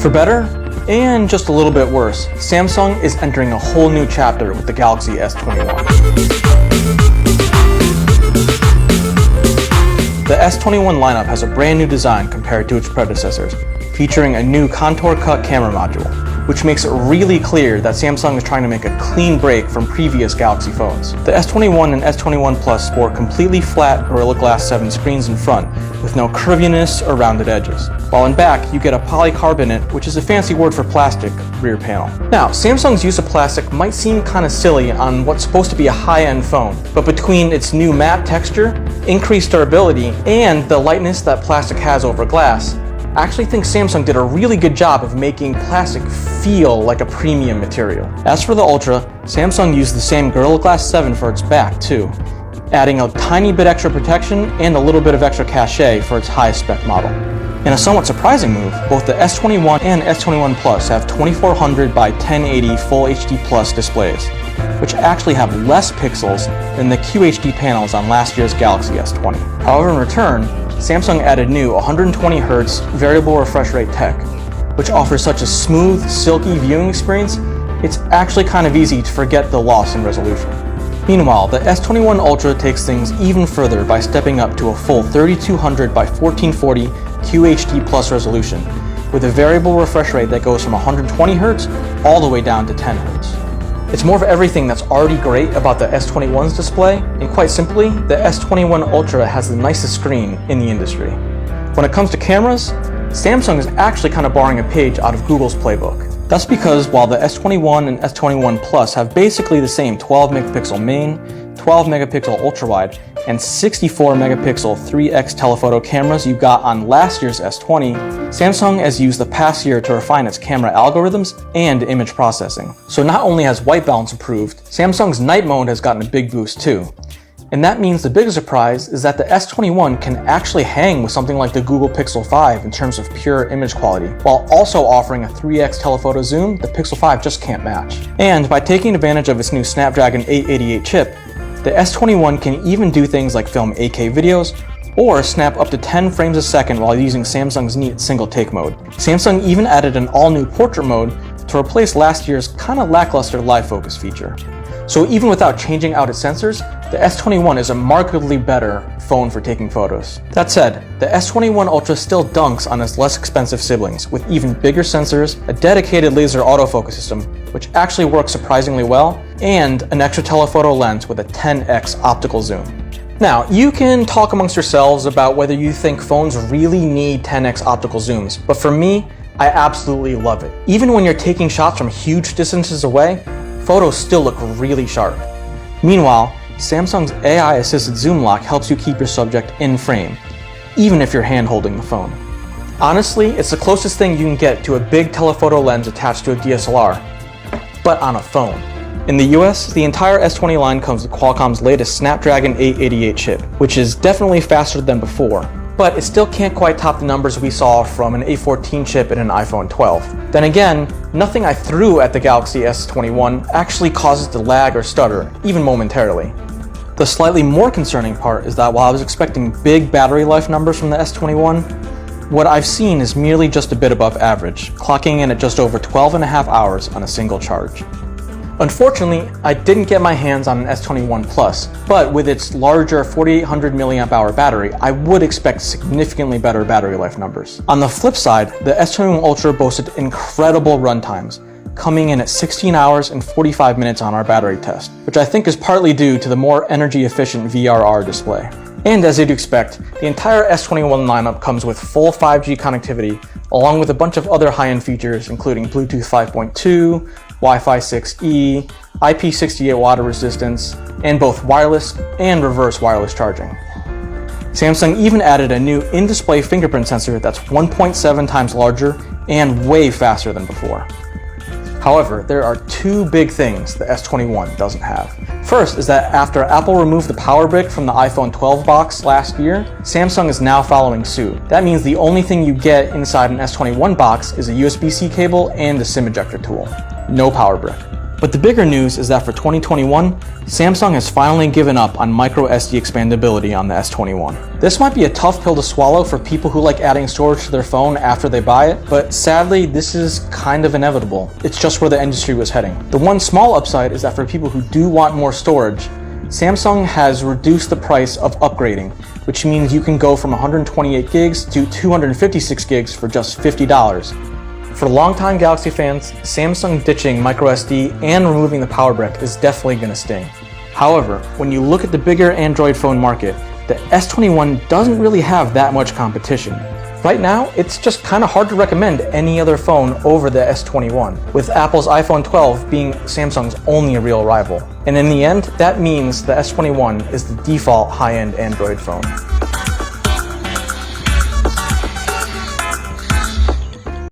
For better, and just a little bit worse, Samsung is entering a whole new chapter with the Galaxy S21. The S21 lineup has a brand new design compared to its predecessors, featuring a new contour-cut camera module, which makes it really clear that Samsung is trying to make a clean break from previous Galaxy phones. The S21 and S21 Plus sport completely flat Gorilla Glass 7 screens in front, with no curviness or rounded edges. While in back, you get a polycarbonate, which is a fancy word for plastic, rear panel. Now, Samsung's use of plastic might seem kind of silly on what's supposed to be a high-end phone, but between its new matte texture, increased durability, and the lightness that plastic has over glass, I actually think Samsung did a really good job of making plastic feel like a premium material. As for the Ultra, Samsung used the same Gorilla Glass 7 for its back too, adding a tiny bit extra protection and a little bit of extra cachet for its highest spec model. In a somewhat surprising move, both the S21 and S21 Plus have 2400 by 1080 Full HD Plus displays, which actually have less pixels than the QHD panels on last year's Galaxy S20. However, in return, Samsung added new 120Hz variable refresh rate tech, which offers such a smooth, silky viewing experience, it's actually kind of easy to forget the loss in resolution. Meanwhile, the S21 Ultra takes things even further by stepping up to a full 3200 by 1440 QHD Plus resolution, with a variable refresh rate that goes from 120Hz all the way down to 10Hz. It's more of everything that's already great about the S21's display, and quite simply, the S21 Ultra has the nicest screen in the industry. When it comes to cameras, Samsung is actually kind of borrowing a page out of Google's playbook. That's because while the S21 and S21 Plus have basically the same 12 megapixel main, 12 megapixel ultra-wide, and 64 megapixel 3x telephoto cameras you got on last year's S20, Samsung has used the past year to refine its camera algorithms and image processing. So not only has white balance improved, Samsung's night mode has gotten a big boost too. And that means the biggest surprise is that the S21 can actually hang with something like the Google Pixel 5 in terms of pure image quality, while also offering a 3x telephoto zoom the Pixel 5 just can't match. And by taking advantage of its new Snapdragon 888 chip, the S21 can even do things like film 8K videos or snap up to 10 frames a second while using Samsung's neat single take mode. Samsung even added an all-new portrait mode to replace last year's kinda lackluster live focus feature. So even without changing out its sensors, the S21 is a markedly better phone for taking photos. That said, the S21 Ultra still dunks on its less expensive siblings, with even bigger sensors, a dedicated laser autofocus system, which actually works surprisingly well, and an extra telephoto lens with a 10x optical zoom. Now, you can talk amongst yourselves about whether you think phones really need 10x optical zooms, but for me, I absolutely love it. Even when you're taking shots from huge distances away, photos still look really sharp. Meanwhile, Samsung's AI-assisted zoom lock helps you keep your subject in frame, even if you're hand-holding the phone. Honestly, it's the closest thing you can get to a big telephoto lens attached to a DSLR, but on a phone. In the US, the entire S20 line comes with Qualcomm's latest Snapdragon 888 chip, which is definitely faster than before, but it still can't quite top the numbers we saw from an A14 chip in an iPhone 12. Then again, nothing I threw at the Galaxy S21 actually causes the lag or stutter, even momentarily. The slightly more concerning part is that while I was expecting big battery life numbers from the S21, what I've seen is merely just a bit above average, clocking in at just over 12.5 hours on a single charge. Unfortunately, I didn't get my hands on an S21 Plus, but with its larger 4800 mAh battery, I would expect significantly better battery life numbers. On the flip side, the S21 Ultra boasted incredible run times, coming in at 16 hours and 45 minutes on our battery test, which I think is partly due to the more energy-efficient VRR display. And as you'd expect, the entire S21 lineup comes with full 5G connectivity, along with a bunch of other high-end features including Bluetooth 5.2, Wi-Fi 6E, IP68 water resistance, and both wireless and reverse wireless charging. Samsung even added a new in-display fingerprint sensor that's 1.7 times larger and way faster than before. However, there are two big things the S21 doesn't have. First is that after Apple removed the power brick from the iPhone 12 box last year, Samsung is now following suit. That means the only thing you get inside an S21 box is a USB-C cable and a SIM ejector tool. No power brick. But the bigger news is that for 2021, Samsung has finally given up on micro SD expandability on the S21. This might be a tough pill to swallow for people who like adding storage to their phone after they buy it, but sadly, this is kind of inevitable. It's just where the industry was heading. The one small upside is that for people who do want more storage, Samsung has reduced the price of upgrading, which means you can go from 128 gigs to 256 gigs for just $50. For longtime Galaxy fans, Samsung ditching microSD and removing the power brick is definitely going to sting. However, when you look at the bigger Android phone market, the S21 doesn't really have that much competition. Right now, it's just kind of hard to recommend any other phone over the S21, with Apple's iPhone 12 being Samsung's only real rival. And in the end, that means the S21 is the default high-end Android phone.